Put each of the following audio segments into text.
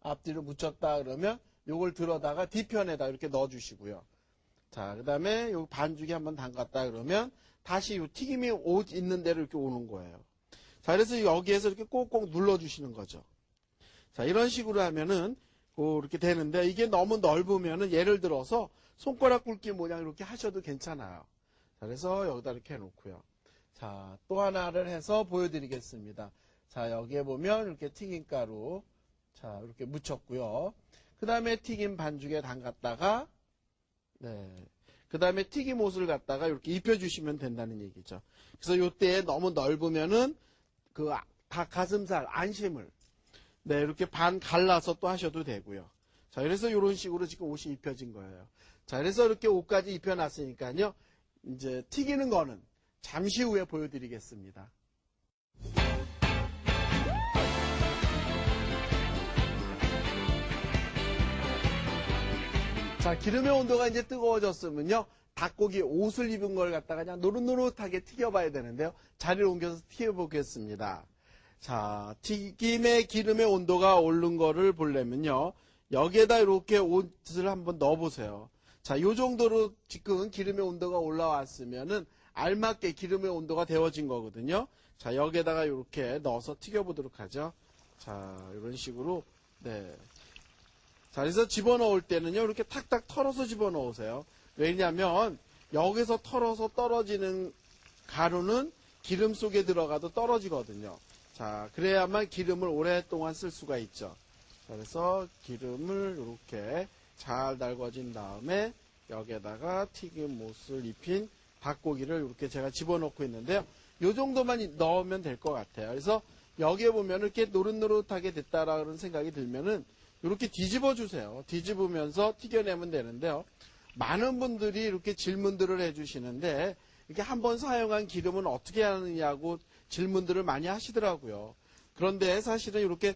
앞뒤로 묻혔다 그러면 요걸 들어다가 뒤편에다 이렇게 넣어주시고요. 자, 그 다음에 요 반죽이 한번 담갔다 그러면 다시 요 튀김이 옷 있는 대로 이렇게 오는 거예요. 자, 그래서 여기에서 이렇게 꼭꼭 눌러주시는 거죠. 자, 이런 식으로 하면은 이렇게 되는데 이게 너무 넓으면은 예를 들어서 손가락 굵기 모양 이렇게 하셔도 괜찮아요. 자, 그래서 여기다 이렇게 해놓고요. 자, 또 하나를 해서 보여드리겠습니다. 자, 여기에 보면 이렇게 튀김가루, 자, 이렇게 묻혔고요. 그 다음에 튀김 반죽에 담갔다가, 네. 그 다음에 튀김옷을 갖다가 이렇게 입혀주시면 된다는 얘기죠. 그래서 요때 너무 넓으면은 그 가슴살, 안심을, 네, 이렇게 반 갈라서 또 하셔도 되고요. 자, 그래서 이런 식으로 지금 옷이 입혀진 거예요. 자, 그래서 이렇게 옷까지 입혀놨으니까요. 이제 튀기는 거는 잠시 후에 보여드리겠습니다. 자, 기름의 온도가 이제 뜨거워졌으면요. 닭고기 옷을 입은 걸 갖다가 그냥 노릇노릇하게 튀겨봐야 되는데요. 자리를 옮겨서 튀겨보겠습니다. 자, 튀김의 기름의 온도가 오른 거를 보려면요. 여기에다 이렇게 옷을 한번 넣어보세요. 자, 요 정도로 지금 기름의 온도가 올라왔으면은 알맞게 기름의 온도가 데워진 거거든요. 자, 여기에다가 이렇게 넣어서 튀겨보도록 하죠. 자, 이런 식으로, 네. 자, 그래서 집어넣을 때는요, 이렇게 탁탁 털어서 집어넣으세요. 왜냐면, 여기서 털어서 떨어지는 가루는 기름 속에 들어가도 떨어지거든요. 자, 그래야만 기름을 오랫동안 쓸 수가 있죠. 자, 그래서 기름을 이렇게 잘 달궈진 다음에 여기에다가 튀김옷을 입힌 닭고기를 이렇게 제가 집어넣고 있는데요. 요 정도만 넣으면 될 것 같아요. 그래서 여기에 보면 이렇게 노릇노릇하게 됐다라는 생각이 들면은 이렇게 뒤집어 주세요. 뒤집으면서 튀겨내면 되는데요. 많은 분들이 이렇게 질문들을 해주시는데 이렇게 한번 사용한 기름은 어떻게 하느냐고 질문들을 많이 하시더라고요. 그런데 사실은 이렇게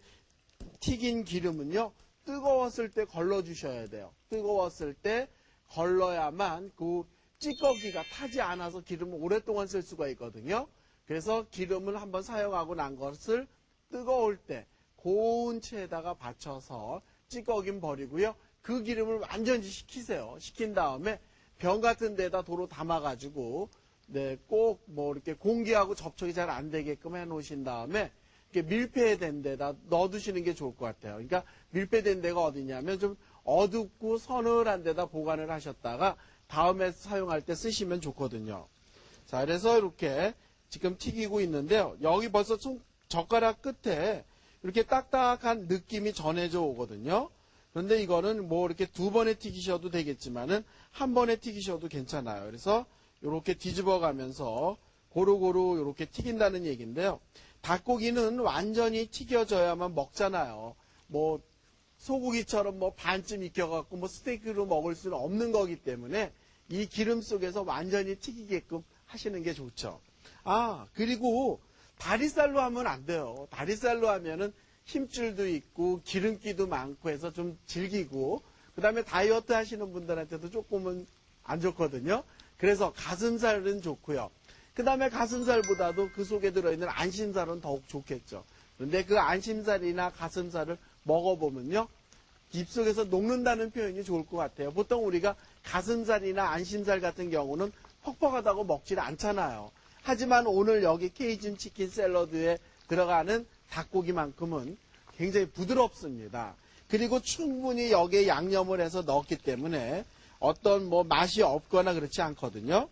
튀긴 기름은요. 뜨거웠을 때 걸러 주셔야 돼요. 뜨거웠을 때 걸러야만 그 찌꺼기가 타지 않아서 기름을 오랫동안 쓸 수가 있거든요. 그래서 기름을 한번 사용하고 난 것을 뜨거울 때 고운 채에다가 받쳐서 찌꺼기는 버리고요. 그 기름을 완전히 식히세요. 식힌 다음에 병 같은 데다 도로 담아가지고 네, 꼭 뭐 이렇게 공기하고 접촉이 잘 안 되게끔 해 놓으신 다음에 이렇게 밀폐된 데다 넣어두시는 게 좋을 것 같아요. 그러니까 밀폐된 데가 어디냐면 좀 어둡고 서늘한 데다 보관을 하셨다가 다음에 사용할 때 쓰시면 좋거든요. 자, 그래서 이렇게 지금 튀기고 있는데요. 여기 벌써 젓가락 끝에 이렇게 딱딱한 느낌이 전해져 오거든요. 그런데 이거는 뭐 이렇게 두 번에 튀기셔도 되겠지만은 한 번에 튀기셔도 괜찮아요. 그래서 이렇게 뒤집어 가면서 고루고루 이렇게 튀긴다는 얘기인데요. 닭고기는 완전히 튀겨져야만 먹잖아요. 뭐 소고기처럼 뭐 반쯤 익혀갖고 뭐 스테이크로 먹을 수는 없는 거기 때문에 이 기름 속에서 완전히 튀기게끔 하시는 게 좋죠. 아, 그리고 다리살로 하면 안 돼요. 다리살로 하면은 힘줄도 있고 기름기도 많고 해서 좀 질기고 그 다음에 다이어트 하시는 분들한테도 조금은 안 좋거든요. 그래서 가슴살은 좋고요. 그 다음에 가슴살보다도 그 속에 들어있는 안심살은 더욱 좋겠죠. 그런데 그 안심살이나 가슴살을 먹어보면요. 입속에서 녹는다는 표현이 좋을 것 같아요. 보통 우리가 가슴살이나 안심살 같은 경우는 퍽퍽하다고 먹질 않잖아요. 하지만 오늘 여기 케이준 치킨 샐러드에 들어가는 닭고기만큼은 굉장히 부드럽습니다. 그리고 충분히 여기에 양념을 해서 넣었기 때문에 어떤 뭐 맛이 없거나 그렇지 않거든요.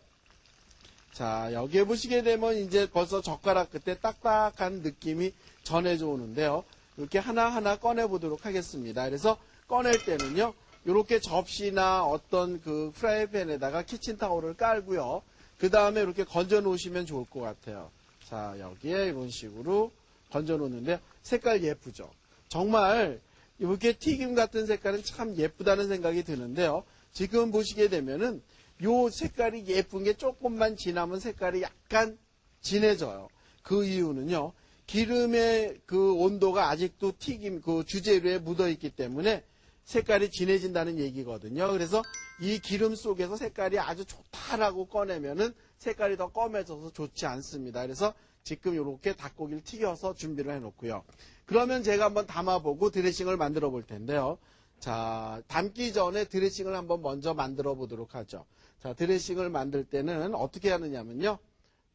자, 여기에 보시게 되면 이제 벌써 젓가락 끝에 딱딱한 느낌이 전해져 오는데요. 이렇게 하나하나 꺼내 보도록 하겠습니다. 그래서 꺼낼 때는요. 이렇게 접시나 어떤 그 프라이팬에다가 키친타올을 깔고요. 그 다음에 이렇게 건져 놓으시면 좋을 것 같아요. 자, 여기에 이런 식으로 건져 놓는데 색깔 예쁘죠. 정말 이렇게 튀김 같은 색깔은 참 예쁘다는 생각이 드는데요. 지금 보시게 되면은 요 색깔이 예쁜 게 조금만 지나면 색깔이 약간 진해져요. 그 이유는요. 기름의 그 온도가 아직도 튀김 그 주재료에 묻어 있기 때문에 색깔이 진해진다는 얘기거든요. 그래서 이 기름 속에서 색깔이 아주 좋다라고 꺼내면은 색깔이 더 검해져서 좋지 않습니다. 그래서 지금 이렇게 닭고기를 튀겨서 준비를 해놓고요. 그러면 제가 한번 담아보고 드레싱을 만들어 볼 텐데요. 자, 담기 전에 드레싱을 한번 먼저 만들어 보도록 하죠. 자, 드레싱을 만들 때는 어떻게 하느냐면요.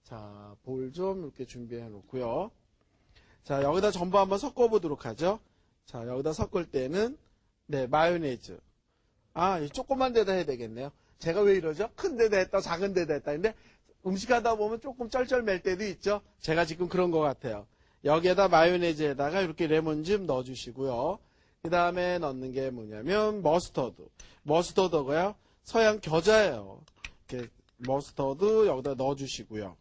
자, 볼 좀 이렇게 준비해 놓고요. 자, 여기다 전부 한번 섞어 보도록 하죠. 자, 여기다 섞을 때는, 네, 마요네즈. 아, 조그만 데다 해야 되겠네요. 제가 왜 이러죠? 큰 데다 했다, 작은 데다 했다. 근데 음식 하다 보면 조금 쩔쩔 맬 때도 있죠? 제가 지금 그런 것 같아요. 여기에다 마요네즈에다가 이렇게 레몬즙 넣어주시고요. 그 다음에 넣는 게 뭐냐면 머스터드. 머스터드가요, 서양 겨자예요. 이렇게 머스터드 여기다 넣어주시고요.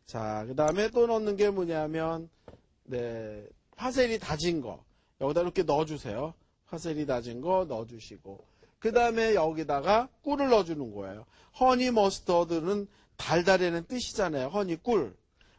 자, 그 다음에 또 넣는 게 뭐냐면, 네, 파세리 다진 거. 여기다 이렇게 넣어주세요. 파세리 다진 거 넣어주시고. 그 다음에 여기다가 꿀을 넣어주는 거예요. 허니 머스터드는 달달이라는 뜻이잖아요. 허니 꿀.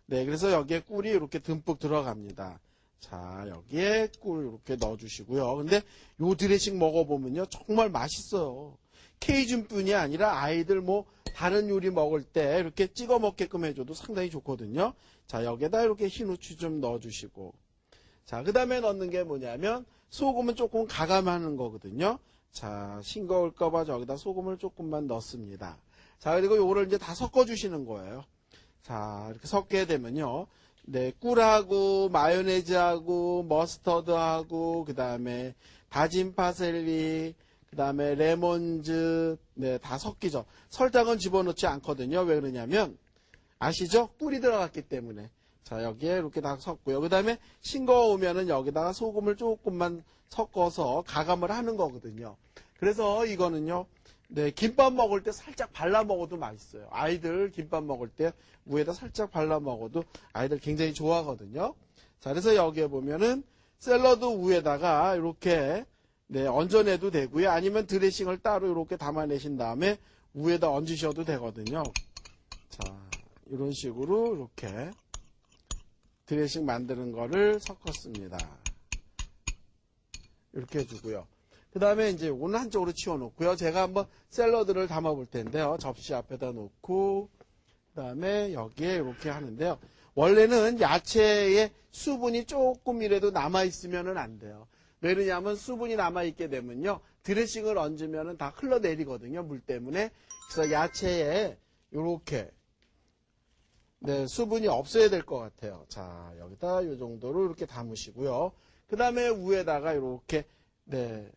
네, 그래서 여기에 꿀이 이렇게 듬뿍 들어갑니다. 자, 여기에 꿀 이렇게 넣어주시고요. 근데 요 드레싱 먹어보면요, 정말 맛있어요. 케이준뿐이 아니라 아이들 뭐 다른 요리 먹을 때 이렇게 찍어 먹게끔 해줘도 상당히 좋거든요. 자, 여기에다 이렇게 흰 후추 좀 넣어주시고. 자, 그 다음에 넣는 게 뭐냐면 소금은 조금 가감하는 거거든요. 자, 싱거울까봐 저기다 소금을 조금만 넣습니다. 자, 그리고 요거를 이제 다 섞어주시는 거예요. 자, 이렇게 섞게 되면요. 네, 꿀하고 마요네즈하고 머스터드하고 그 다음에 다진 파셀리, 그 다음에 레몬즙, 네, 다 섞이죠. 설탕은 집어넣지 않거든요. 왜 그러냐면 아시죠? 꿀이 들어갔기 때문에. 자, 여기에 이렇게 다 섞고요. 그 다음에 싱거우면은 여기다가 소금을 조금만 섞어서 가감을 하는 거거든요. 그래서 이거는요, 네, 김밥 먹을 때 살짝 발라 먹어도 맛있어요. 아이들 김밥 먹을 때 위에다 살짝 발라 먹어도 아이들 굉장히 좋아하거든요. 자, 그래서 여기에 보면은 샐러드 위에다가 이렇게, 네, 얹어내도 되고요. 아니면 드레싱을 따로 이렇게 담아내신 다음에 위에다 얹으셔도 되거든요. 자, 이런 식으로 이렇게 드레싱 만드는 거를 섞었습니다. 이렇게 해주고요. 그 다음에 이제 요거는 한쪽으로 치워놓고요. 제가 한번 샐러드를 담아볼 텐데요. 접시 앞에다 놓고, 그 다음에 여기에 이렇게 하는데요. 원래는 야채에 수분이 조금이라도 남아있으면 안 돼요. 왜냐하면 수분이 남아있게 되면요, 드레싱을 얹으면 다 흘러내리거든요. 물 때문에. 그래서 야채에 이렇게, 네, 수분이 없어야 될 것 같아요. 자, 여기다 이 정도로 이렇게 담으시고요. 그 다음에 위에다가 이렇게, 네,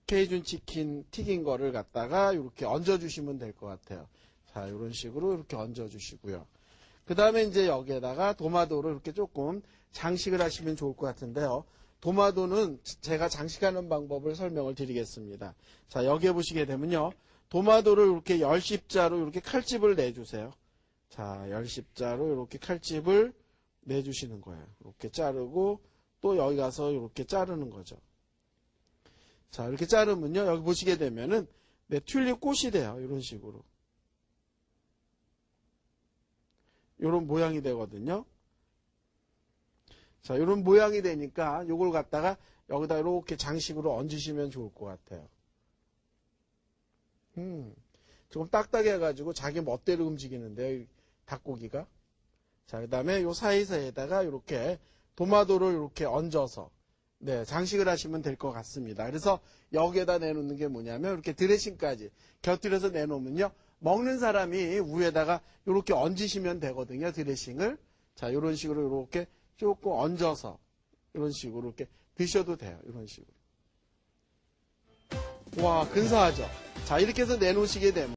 케이준 치킨 튀긴 거를 갖다가 이렇게 얹어주시면 될 것 같아요. 자, 이런 식으로 이렇게 얹어주시고요. 그 다음에 이제 여기에다가 도마도를 이렇게 조금 장식을 하시면 좋을 것 같은데요. 도마도는 제가 장식하는 방법을 설명을 드리겠습니다. 자, 여기에 보시게 되면요. 도마도를 이렇게 10십자로 이렇게 칼집을 내주세요. 자, 10십자로 이렇게 칼집을 내주시는 거예요. 이렇게 자르고 또 여기 가서 이렇게 자르는 거죠. 자, 이렇게 자르면요. 여기 보시게 되면은, 네, 튤립 꽃이 돼요. 이런 식으로. 이런 모양이 되거든요. 자, 이런 모양이 되니까 이걸 갖다가 여기다 이렇게 장식으로 얹으시면 좋을 것 같아요. 조금 딱딱해가지고 자기 멋대로 움직이는데요. 이 닭고기가. 자, 그 다음에 요 사이사이에다가 이렇게 도마도를 이렇게 얹어서, 네, 장식을 하시면 될 것 같습니다. 그래서 여기에다 내놓는 게 뭐냐면 이렇게 드레싱까지 곁들여서 내놓으면요. 먹는 사람이 위에다가 이렇게 얹으시면 되거든요. 드레싱을. 자, 이런 식으로 이렇게 조금 얹어서 이런 식으로 이렇게 드셔도 돼요. 이런 식으로. 와, 근사하죠? 자, 이렇게 해서 내놓으시게 되면